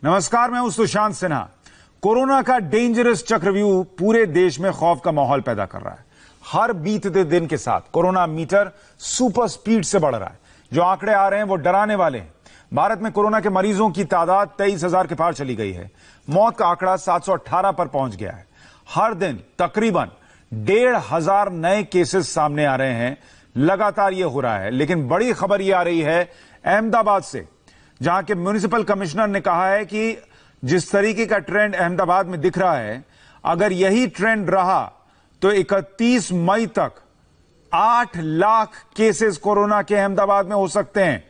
नमस्कार, मैं हूं सुशांत सिन्हा। कोरोना का डेंजरस चक्रव्यूह पूरे देश में खौफ का माहौल पैदा कर रहा है। हर बीतते दिन के साथ कोरोना मीटर सुपर स्पीड से बढ़ रहा है। जो आंकड़े आ रहे हैं वो डराने वाले हैं। भारत में कोरोना के मरीजों की तादाद 23,000 के पार चली गई है। मौत का आंकड़ा 718 पर पहुंच गया है। हर दिन तकरीबन 1,500 नए केसेस सामने आ रहे हैं। लगातार ये हो रहा है, लेकिन बड़ी खबर ये आ रही है अहमदाबाद से, जहां के म्युनिसिपल कमिश्नर ने कहा है कि जिस तरीके का ट्रेंड अहमदाबाद में दिख रहा है, अगर यही ट्रेंड रहा तो 31 मई तक 8 लाख केसेस कोरोना के अहमदाबाद में हो सकते हैं।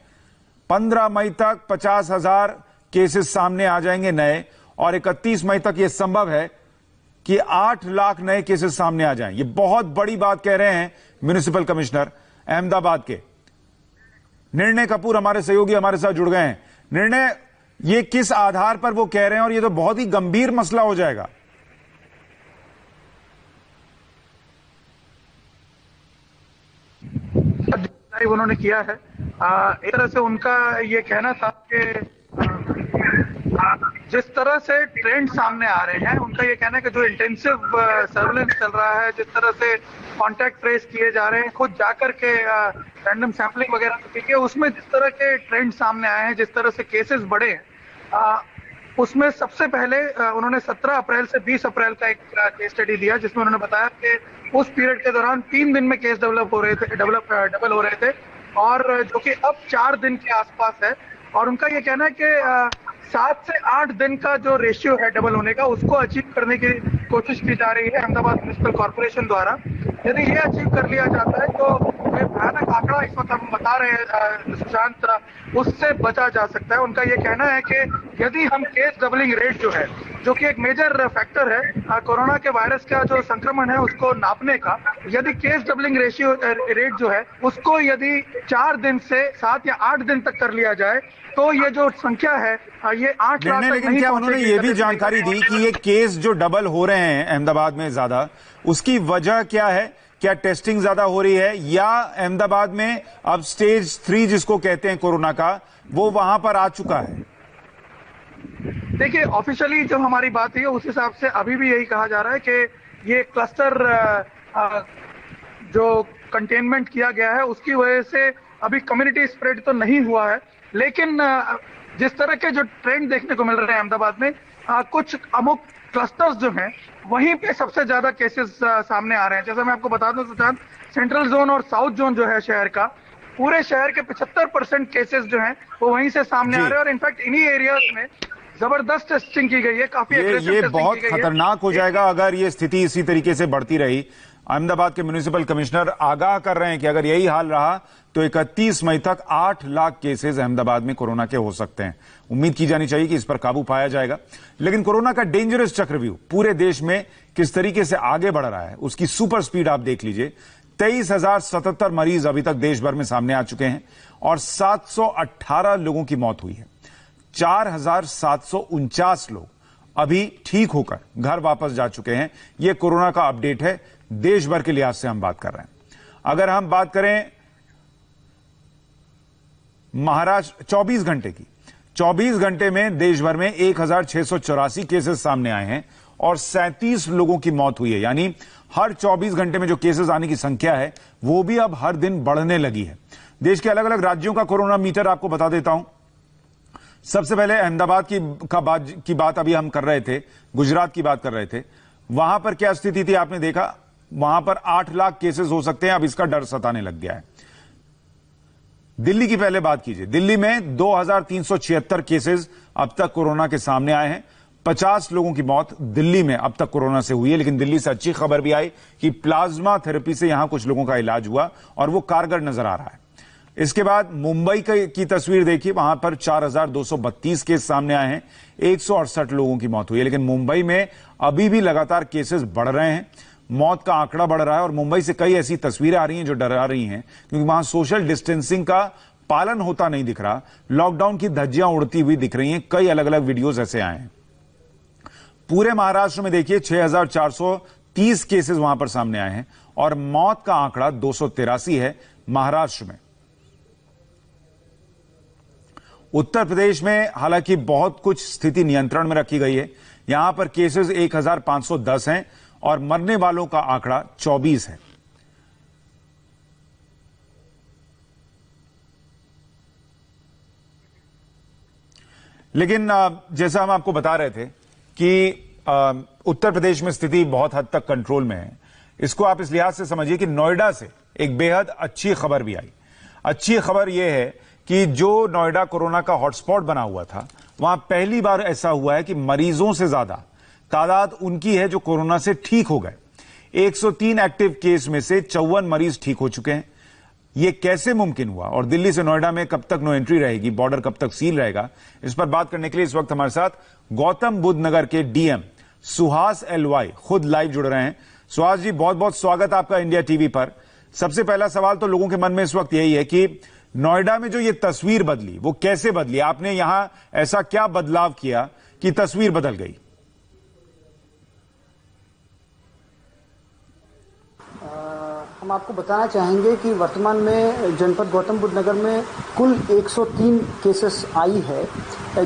15 मई तक 50,000 केसेस सामने आ जाएंगे नए, और 31 मई तक यह संभव है कि 8 लाख नए केसेस सामने आ जाएं। ये बहुत बड़ी बात कह रहे हैं म्युनिसिपल कमिश्नर अहमदाबाद के। निर्णय कपूर हमारे सहयोगी हमारे साथ जुड़ गए हैं। निर्णय, ये किस आधार पर वो कह रहे हैं, और ये तो बहुत ही गंभीर मसला हो जाएगा। उन्होंने किया है एक तरह से उनका ये कहना था कि जिस तरह से ट्रेंड सामने आ रहे हैं, उनका ये कहना है कि जो इंटेंसिव सर्वेलेंस चल रहा है, जिस तरह से कांटेक्ट ट्रेस किए जा रहे हैं, खुद जाकर के रैंडम सैंपलिंग वगैरह की, उसमें जिस तरह के ट्रेंड सामने आए हैं, जिस तरह से केसेस बढ़े हैं, उसमें सबसे पहले उन्होंने 17 अप्रैल से 20 अप्रैल का एक केस स्टडी दिया, जिसमें उन्होंने बताया कि उस पीरियड के दौरान 3 दिन में केस डबल हो रहे थे, और जो कि अब 4 दिन के आसपास है। और उनका ये कहना है कि 7 से 8 दिन का जो रेशियो है डबल होने का, उसको अचीव करने की कोशिश की जा रही है अहमदाबाद म्युनिसिपल कॉर्पोरेशन द्वारा। यदि ये अचीव कर लिया जाता है तो ये भयानक आंकड़ा इस वक्त हम बता रहे हैं सुशांत, उससे बचा जा सकता है। उनका ये कहना है कि यदि हम केस डबलिंग रेट जो है, जो कि एक मेजर फैक्टर है कोरोना के वायरस का जो संक्रमण है उसको नापने का, यदि केस डबलिंग रेट जो है उसको यदि 4 दिन से 7 या 8 दिन तक कर लिया जाए, तो ये जो संख्या है ये 8 लाख तक। लेकिन क्या उन्होंने ये भी जानकारी दी कि ये केस जो डबल हो रहे हैं अहमदाबाद में ज्यादा, उसकी वजह क्या है? क्या टेस्टिंग ज्यादा हो रही है, या अहमदाबाद में अब स्टेज 3 जिसको कहते हैं कोरोना का, वो वहां पर आ चुका है? देखिए, ऑफिशियली जब हमारी बात हुई उस हिसाब से अभी भी यही कहा जा रहा है कि ये क्लस्टर जो कंटेनमेंट किया गया है उसकी वजह से अभी कम्युनिटी स्प्रेड तो नहीं हुआ है। लेकिन जिस तरह के जो ट्रेंड देखने को मिल रहे हैं अहमदाबाद में, कुछ अमुक क्लस्टर्स जो हैं वहीं पे सबसे ज्यादा केसेस सामने आ रहे हैं। जैसे मैं आपको बता दूं सुशांत, सेंट्रल जोन और साउथ जोन जो है शहर का, पूरे शहर के 75% केसेस जो हैं वो वहीं से सामने आ रहे हैं। और इनफैक्ट इन्हीं एरियाज में जबरदस्त टेस्टिंग की गई है, काफी ये बहुत खतरनाक हो जाएगा अगर ये स्थिति इसी तरीके से बढ़ती रही। अहमदाबाद के म्युनिसिपल कमिश्नर आगाह कर रहे हैं कि अगर यही हाल रहा तो 31 मई तक 8 लाख केसेस अहमदाबाद में कोरोना के हो सकते हैं। उम्मीद की जानी चाहिए कि इस पर काबू पाया जाएगा। लेकिन कोरोना का डेंजरस चक्रव्यूह पूरे देश में किस तरीके से आगे बढ़ रहा है, उसकी सुपर स्पीड आप देख लीजिए। 23,077 मरीज अभी तक देश भर में सामने आ चुके हैं और 718 लोगों की मौत हुई है। 4,749 लोग अभी ठीक होकर घर वापस जा चुके हैं। यह कोरोना का अपडेट है, देश भर के लिहाज से हम बात कर रहे हैं। अगर हम बात करें महाराष्ट्र 24 घंटे की, 24 घंटे में देश भर में 1,684 केसेस सामने आए हैं और 37 लोगों की मौत हुई है। यानी हर 24 घंटे में जो केसेस आने की संख्या है वो भी अब हर दिन बढ़ने लगी है। देश के अलग अलग राज्यों का कोरोना मीटर आपको बता देता हूं। सबसे पहले अहमदाबाद की बात अभी हम कर रहे थे, गुजरात की बात कर रहे थे। वहां पर क्या स्थिति थी आपने देखा, वहां पर 8 लाख केसेस हो सकते हैं, अब इसका डर सताने लग गया है। दिल्ली की पहले बात कीजिए। दिल्ली में 2,376 केसेस अब तक कोरोना के सामने आए हैं। 50 लोगों की मौत दिल्ली में अब तक कोरोना से हुई है। लेकिन दिल्ली से अच्छी खबर भी आई कि प्लाज्मा थेरेपी से यहां कुछ लोगों का इलाज हुआ और वो कारगर नजर आ रहा है। इसके बाद मुंबई की तस्वीर देखिए, वहां पर 4,232 केस सामने आए हैं, 168 लोगों की मौत हुई है। लेकिन मुंबई में अभी भी लगातार केसेस बढ़ रहे हैं, मौत का आंकड़ा बढ़ रहा है। और मुंबई से कई ऐसी तस्वीरें आ रही हैं जो डरा रही हैं, क्योंकि वहां सोशल डिस्टेंसिंग का पालन होता नहीं दिख रहा, लॉकडाउन की धज्जियां उड़ती हुई दिख रही हैं। कई अलग अलग वीडियोस ऐसे आए हैं। पूरे महाराष्ट्र में देखिए 6,430 केसेस वहां पर सामने आए हैं और मौत का आंकड़ा 283 है महाराष्ट्र में। उत्तर प्रदेश में हालांकि बहुत कुछ स्थिति नियंत्रण में रखी गई है। यहां पर केसेस 1510 हैं और मरने वालों का आंकड़ा 24 है। लेकिन जैसा हम आपको बता रहे थे कि उत्तर प्रदेश में स्थिति बहुत हद तक कंट्रोल में है। इसको आप इस लिहाज से समझिए कि नोएडा से एक बेहद अच्छी खबर भी आई। अच्छी खबर यह है कि जो नोएडा कोरोना का हॉटस्पॉट बना हुआ था, वहां पहली बार ऐसा हुआ है कि मरीजों से ज्यादा तादाद उनकी है जो कोरोना से ठीक हो गए। 103 एक्टिव केस में से 54 मरीज ठीक हो चुके हैं। यह कैसे मुमकिन हुआ और दिल्ली से नोएडा में कब तक नो एंट्री रहेगी, बॉर्डर कब तक सील रहेगा, इस पर बात करने के लिए इस वक्त हमारे साथ गौतम बुद्ध नगर के डीएम सुहास एलवाई खुद लाइव जुड़ रहे हैं। सुहास जी, बहुत बहुत स्वागत आपका इंडिया टीवी पर। सबसे पहला सवाल तो लोगों के मन में इस वक्त यही है कि नोएडा में जो ये तस्वीर बदली, वो कैसे बदली? आपने यहां ऐसा क्या बदलाव किया कि तस्वीर बदल गई? हम आपको बताना चाहेंगे कि वर्तमान में जनपद गौतम बुद्ध नगर में कुल 103 केसेस आई है,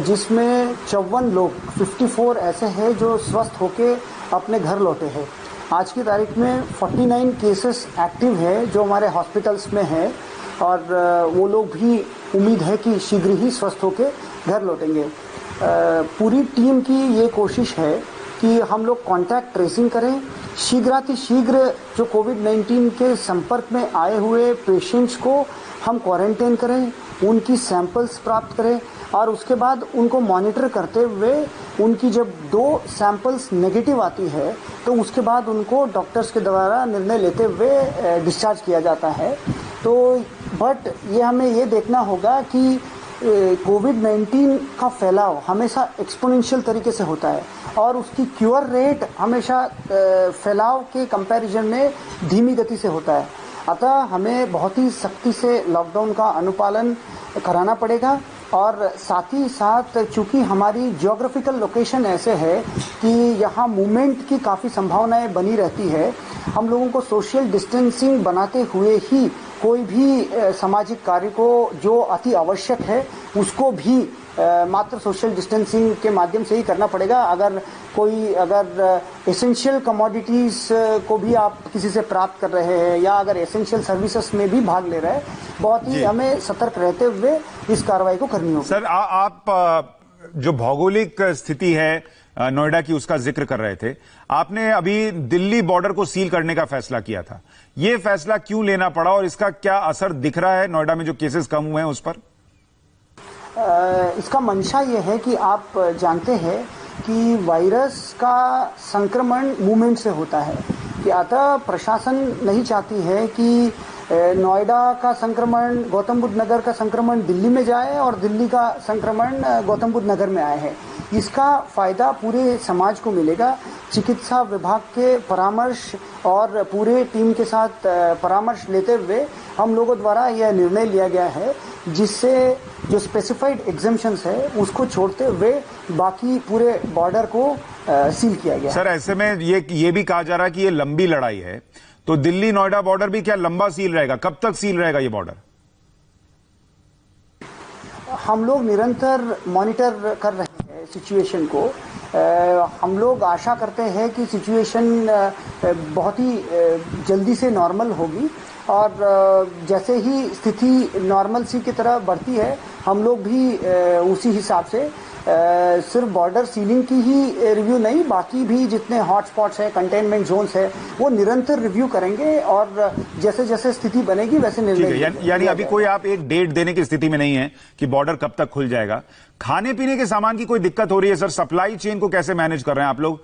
जिसमें 54 लोग 54 ऐसे हैं जो स्वस्थ होके अपने घर लौटे हैं। आज की तारीख में 49 केसेस एक्टिव है जो हमारे हॉस्पिटल्स में है और वो लोग भी उम्मीद है कि शीघ्र ही स्वस्थ होके घर लौटेंगे। पूरी टीम की ये कोशिश है कि हम लोग कॉन्टैक्ट ट्रेसिंग करें, शीघ्र जो कोविड-19 के संपर्क में आए हुए पेशेंट्स को हम क्वारंटाइन करें, उनकी सैंपल्स प्राप्त करें और उसके बाद उनको मॉनिटर करते हुए उनकी जब 2 सैंपल्स नेगेटिव आती है तो उसके बाद उनको डॉक्टर्स के द्वारा निर्णय लेते हुए डिस्चार्ज किया जाता है। तो बट ये हमें ये देखना होगा कि कोविड-19 का फैलाव हमेशा एक्सपोनेंशियल तरीके से होता है और उसकी क्योर रेट हमेशा फैलाव के कंपैरिजन में धीमी गति से होता है। अतः हमें बहुत ही सख्ती से लॉकडाउन का अनुपालन कराना पड़ेगा और साथ ही साथ चूंकि हमारी ज्योग्राफिकल लोकेशन ऐसे है कि यहाँ मूवमेंट की काफ़ी संभावनाएं बनी रहती है, हम लोगों को सोशल डिस्टेंसिंग बनाते हुए ही कोई भी सामाजिक कार्य को जो अति आवश्यक है उसको भी मात्र सोशल डिस्टेंसिंग के माध्यम से ही करना पड़ेगा। अगर एसेंशियल कमोडिटीज को भी आप किसी से प्राप्त कर रहे हैं या अगर एसेंशियल सर्विसेज में भी भाग ले रहे हैं, बहुत ही हमें सतर्क रहते हुए इस कार्रवाई को करनी होगी। सर, आप जो भौगोलिक स्थिति है नोएडा की उसका जिक्र कर रहे थे। आपने अभी दिल्ली बॉर्डर को सील करने का फैसला किया था। यह फैसला क्यों लेना पड़ा और इसका क्या असर दिख रहा है नोएडा में जो केसेस कम हुए हैं उस पर? इसका मंशा ये है कि आप जानते हैं कि वायरस का संक्रमण मूवमेंट से होता है कि अतः प्रशासन नहीं चाहती है कि नोएडा का संक्रमण, गौतम बुद्ध नगर का संक्रमण दिल्ली में जाए और दिल्ली का संक्रमण गौतम बुद्ध नगर में आए है। इसका फायदा पूरे समाज को मिलेगा। चिकित्सा विभाग के परामर्श और पूरे टीम के साथ परामर्श लेते हुए हम लोगों द्वारा यह निर्णय लिया गया है, जिससे जो स्पेसिफाइड एग्जम्पशंस है उसको छोड़ते हुए बाकी पूरे बॉर्डर को सील किया गया। सर, ऐसे में ये भी कहा जा रहा है कि ये लंबी लड़ाई है, तो दिल्ली नोएडा बॉर्डर भी क्या लंबा सील रहेगा? कब तक सील रहेगा ये बॉर्डर? हम लोग निरंतर मॉनिटर कर रहे हैं सिचुएशन को। हम लोग आशा करते हैं कि सिचुएशन बहुत ही जल्दी से नॉर्मल होगी और जैसे ही स्थिति नॉर्मल सी की तरह बढ़ती है हम लोग भी उसी हिसाब से सिर्फ बॉर्डर सीलिंग की ही रिव्यू नहीं, बाकी भी जितने हॉटस्पॉट्स हैं, कंटेनमेंट जोन्स है, वो निरंतर रिव्यू करेंगे और जैसे जैसे स्थिति बनेगी वैसे निर्णय। यानी अभी कोई आप एक डेट देने की स्थिति में नहीं है कि बॉर्डर कब तक खुल जाएगा। खाने पीने के सामान की कोई दिक्कत हो रही है सर? सप्लाई चेन को कैसे मैनेज कर रहे हैं आप लोग?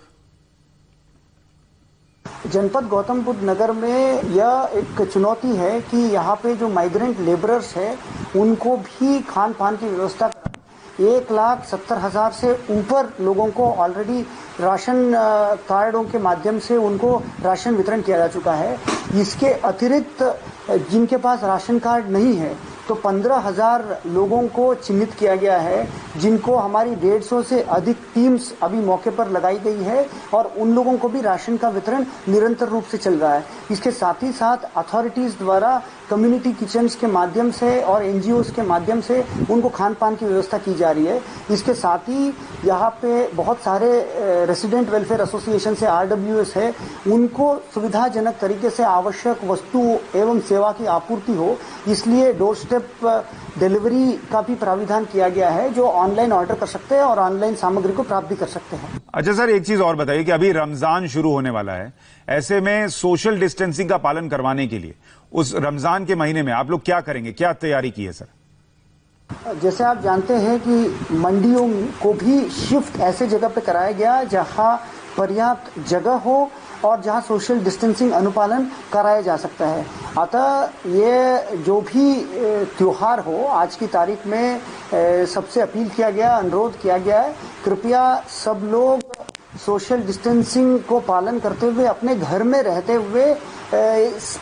जनपद गौतम बुद्ध नगर में यह एक चुनौती है कि यहाँ पे जो माइग्रेंट लेबरर्स है उनको भी खान पान की व्यवस्था 1,70,000 से ऊपर लोगों को ऑलरेडी राशन कार्डों के माध्यम से उनको राशन वितरण किया जा चुका है। इसके अतिरिक्त जिनके पास राशन कार्ड नहीं है तो 15,000 लोगों को चिन्हित किया गया है, जिनको हमारी 150 से अधिक टीम्स अभी मौके पर लगाई गई है और उन लोगों को भी राशन का वितरण निरंतर रूप से चल रहा है। इसके साथ ही साथ अथॉरिटीज द्वारा कम्युनिटी किचन्स के माध्यम से और एनजीओज के माध्यम से उनको खान पान की व्यवस्था की जा रही है। इसके साथ ही यहाँ पे बहुत सारे रेसिडेंट वेलफेयर एसोसिएशन से RWS है, उनको सुविधाजनक तरीके से आवश्यक वस्तु एवं सेवा की आपूर्ति हो, इसलिए डोर स्टेप डिलीवरी का भी प्राविधान किया गया है, जो ऑनलाइन ऑर्डर कर सकते हैं और ऑनलाइन सामग्री को प्राप्त भी कर सकते हैं। अच्छा सर, एक चीज और बताइए कि अभी रमजान शुरू होने वाला है, ऐसे में सोशल डिस्टेंसिंग का पालन करवाने के लिए उस रमजान के महीने में आप लोग क्या करेंगे, क्या तैयारी की है सर? जैसे आप जानते हैं कि मंडियों को भी शिफ्ट ऐसे जगह पे कराया गया जहां पर्याप्त जगह हो और जहां सोशल डिस्टेंसिंग अनुपालन कराया जा सकता है। अतः ये जो भी त्योहार हो, आज की तारीख में सबसे अपील किया गया, अनुरोध किया गया है, कृपया सब लोग सोशल डिस्टेंसिंग को पालन करते हुए अपने घर में रहते हुए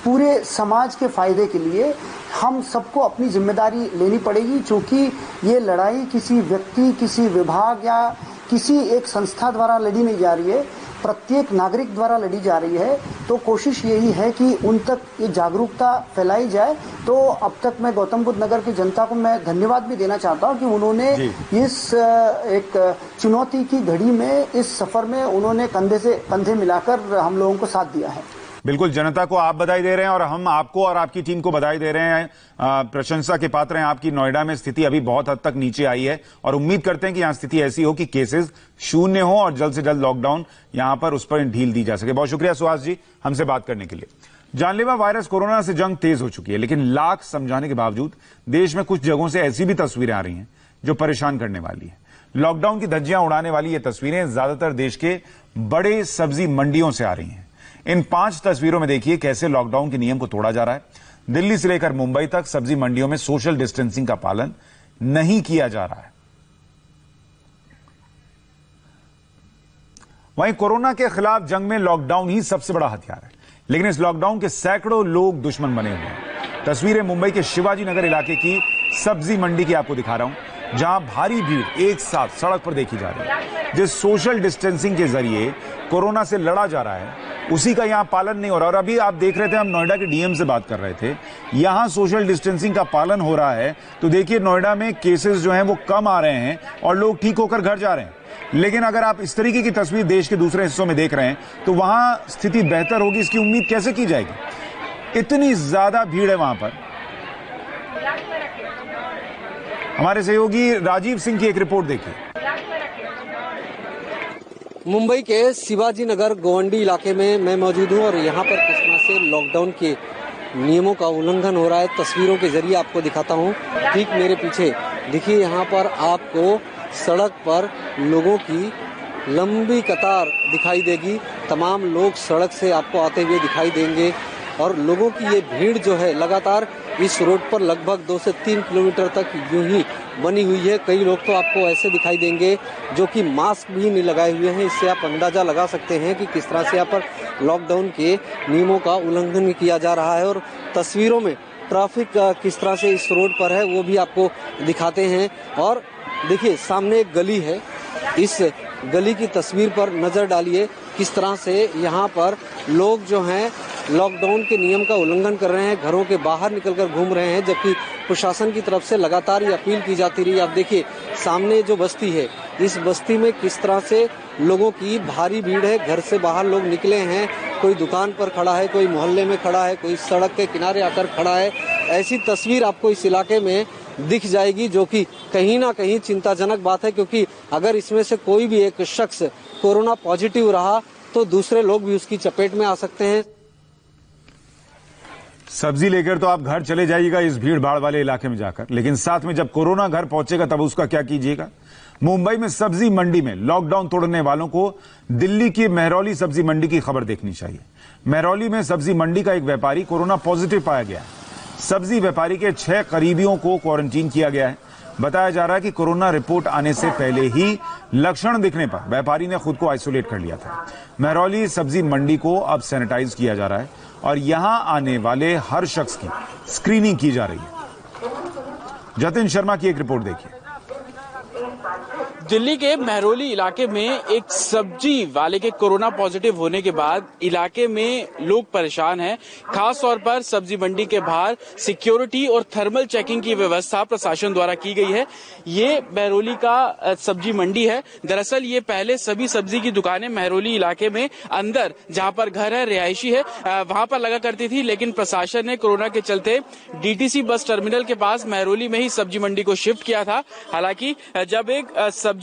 पूरे समाज के फायदे के लिए हम सबको अपनी जिम्मेदारी लेनी पड़ेगी, क्योंकि ये लड़ाई किसी व्यक्ति, किसी विभाग या किसी एक संस्था द्वारा लड़ी नहीं जा रही है, प्रत्येक नागरिक द्वारा लड़ी जा रही है। तो कोशिश यही है कि उन तक ये जागरूकता फैलाई जाए। तो अब तक मैं गौतम बुद्ध नगर की जनता को मैं धन्यवाद भी देना चाहता हूं कि उन्होंने इस एक चुनौती की घड़ी में, इस सफर में उन्होंने कंधे से कंधे मिलाकर हम लोगों को साथ दिया है। बिल्कुल, जनता को आप बधाई दे रहे हैं और हम आपको और आपकी टीम को बधाई दे रहे हैं। प्रशंसा के पात्र हैं आपकी। नोएडा में स्थिति अभी बहुत हद तक नीचे आई है और उम्मीद करते हैं कि यहां स्थिति ऐसी हो कि केसेस शून्य हो और जल्द से जल्द लॉकडाउन यहां पर उस पर ढील दी जा सके। बहुत शुक्रिया सुहास जी हमसे बात करने के लिए। जानलेवा वायरस कोरोना से जंग तेज हो चुकी है, लेकिन लाख समझाने के बावजूद देश में कुछ जगहों से ऐसी भी तस्वीरें आ रही हैं जो परेशान करने वाली है। लॉकडाउन की धज्जियां उड़ाने वाली ये तस्वीरें ज्यादातर देश के बड़े सब्जी मंडियों से आ रही हैं। इन 5 तस्वीरों में देखिए कैसे लॉकडाउन के नियम को तोड़ा जा रहा है। दिल्ली से लेकर मुंबई तक सब्जी मंडियों में सोशल डिस्टेंसिंग का पालन नहीं किया जा रहा है। वहीं कोरोना के खिलाफ जंग में लॉकडाउन ही सबसे बड़ा हथियार है, लेकिन इस लॉकडाउन के सैकड़ों लोग दुश्मन बने हुए हैं। तस्वीरें मुंबई के शिवाजी नगर इलाके की सब्जी मंडी की आपको दिखा रहा हूं, जहां भारी भीड़ एक साथ सड़क पर देखी जा रही है। जिस सोशल डिस्टेंसिंग के जरिए कोरोना से लड़ा जा रहा है, उसी का यहां पालन नहीं हो रहा। और अभी आप देख रहे थे, हम नोएडा के डीएम से बात कर रहे थे, यहां सोशल डिस्टेंसिंग का पालन हो रहा है। तो देखिए नोएडा में केसेस जो हैं वो कम आ रहे हैं और लोग ठीक होकर घर जा रहे हैं। लेकिन अगर आप इस तरीके की तस्वीर देश के दूसरे हिस्सों में देख रहे हैं तो वहां स्थिति बेहतर होगी, इसकी उम्मीद कैसे की जाएगी? इतनी ज्यादा भीड़ है वहां पर। हमारे सहयोगी राजीव सिंह की एक रिपोर्ट देखिए। मुंबई के शिवाजी नगर गोवंडी इलाके में मैं मौजूद हूं और यहां पर किस तरह से लॉकडाउन के नियमों का उल्लंघन हो रहा है तस्वीरों के जरिए आपको दिखाता हूं। ठीक मेरे पीछे देखिए, यहां पर आपको सड़क पर लोगों की लंबी कतार दिखाई देगी। तमाम लोग सड़क से आपको आते हुए दिखाई देंगे और लोगों की ये भीड़ जो है लगातार इस रोड पर लगभग 2 से 3 किलोमीटर तक यूं ही बनी हुई है। कई लोग तो आपको ऐसे दिखाई देंगे जो कि मास्क भी नहीं लगाए हुए हैं। इससे आप अंदाजा लगा सकते हैं कि किस तरह से यहाँ पर लॉकडाउन के नियमों का उल्लंघन किया जा रहा है। और तस्वीरों में ट्रैफिक किस तरह से इस रोड पर है वो भी आपको दिखाते हैं। और देखिए सामने एक गली है, इस गली की तस्वीर पर नजर डालिए किस तरह से यहाँ पर लोग जो हैं लॉकडाउन के नियम का उल्लंघन कर रहे हैं, घरों के बाहर निकलकर घूम रहे हैं, जबकि प्रशासन की तरफ से लगातार ये अपील की जाती रही। आप देखिए सामने जो बस्ती है, इस बस्ती में किस तरह से लोगों की भारी भीड़ है। घर से बाहर लोग निकले हैं, कोई दुकान पर खड़ा है, कोई मोहल्ले में खड़ा है, कोई सड़क के किनारे आकर खड़ा है। ऐसी तस्वीर आपको इस इलाके में दिख जाएगी, जो कि कहीं ना कहीं चिंताजनक बात है, क्योंकि अगर इसमें से कोई भी एक शख्स कोरोना पॉजिटिव रहा तो दूसरे लोग भी उसकी चपेट में आ सकते हैं। सब्जी लेकर तो आप घर चले जाइएगा इस भीड़ भाड़ वाले इलाके में जाकर, लेकिन साथ में जब कोरोना घर पहुंचेगा तब उसका क्या कीजिएगा? मुंबई में सब्जी मंडी में लॉकडाउन तोड़ने वालों को दिल्ली की मेहरौली सब्जी मंडी की खबर देखनी चाहिए। मेहरौली में सब्जी मंडी का एक व्यापारी कोरोना पॉजिटिव पाया गया है। सब्जी व्यापारी के 6 करीबियों को क्वारंटीन किया गया है। बताया जा रहा है कि कोरोना रिपोर्ट आने से पहले ही लक्षण दिखने पर व्यापारी ने खुद को आइसोलेट कर लिया था। मेहरौली सब्जी मंडी को अब सैनिटाइज किया जा रहा है और यहां आने वाले हर शख्स की स्क्रीनिंग की जा रही है। जतिन शर्मा की एक रिपोर्ट देखिए। दिल्ली के महरौली इलाके में एक सब्जी वाले के कोरोना पॉजिटिव होने के बाद इलाके में लोग परेशान हैं। खास तौर पर सब्जी मंडी के बाहर सिक्योरिटी और थर्मल चेकिंग की व्यवस्था प्रशासन द्वारा की गई है। ये महरौली का सब्जी मंडी है। दरअसल ये पहले सभी सब्जी की दुकानें महरौली इलाके में अंदर जहां पर घर है, रिहायशी है, वहां पर लगा करती थी, लेकिन प्रशासन ने कोरोना के चलते डीटीसी बस टर्मिनल के पास महरौली में ही सब्जी मंडी को शिफ्ट किया था। हालांकि जब एक सब्जी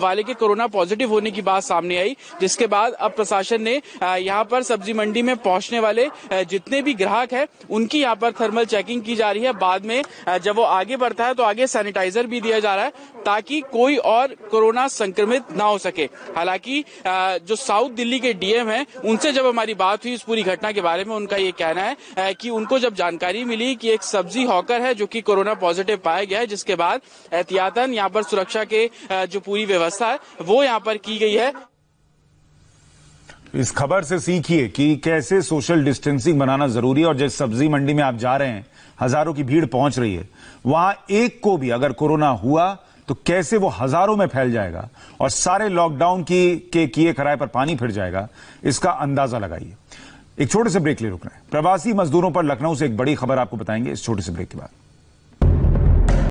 वाले के कोरोना पॉजिटिव होने की बात सामने आई, जिसके बाद अब प्रशासन ने यहां पर सब्जी मंडी में पहुंचने वाले जितने भी ग्राहक हैं उनकी यहां पर थर्मल चेकिंग की जा रही है। बाद में जब वो आगे बढ़ता है तो आगे सैनिटाइजर भी दिया जा रहा है ताकि कोई और कोरोना संक्रमित ना हो सके। हालांकि जो साउथ दिल्ली के डीएम हैं उनसे जब हमारी बात हुई इस पूरी घटना के बारे में, उनका ये कहना है कि उनको जब जानकारी मिली कि एक सब्जी हॉकर है जो कि कोरोना पॉजिटिव पाया गया है, जिसके बाद एहतियातन यहाँ पर सुरक्षा के जो पूरी व्यवस्था है वो यहाँ पर की गई है। इस खबर से सीखिए कि कैसे सोशल डिस्टेंसिंग बनाना जरूरी है। और जिस सब्जी मंडी में आप जा रहे हैं, हजारों की भीड़ पहुंच रही है, वहां एक को भी अगर कोरोना हुआ तो कैसे वो हजारों में फैल जाएगा और सारे लॉकडाउन के किए कराए पर पानी फिर जाएगा, इसका अंदाजा लगाइए। एक छोटे से ब्रेक ले रुकना है। प्रवासी मजदूरों पर लखनऊ से एक बड़ी खबर आपको बताएंगे इस छोटे से ब्रेक के बाद।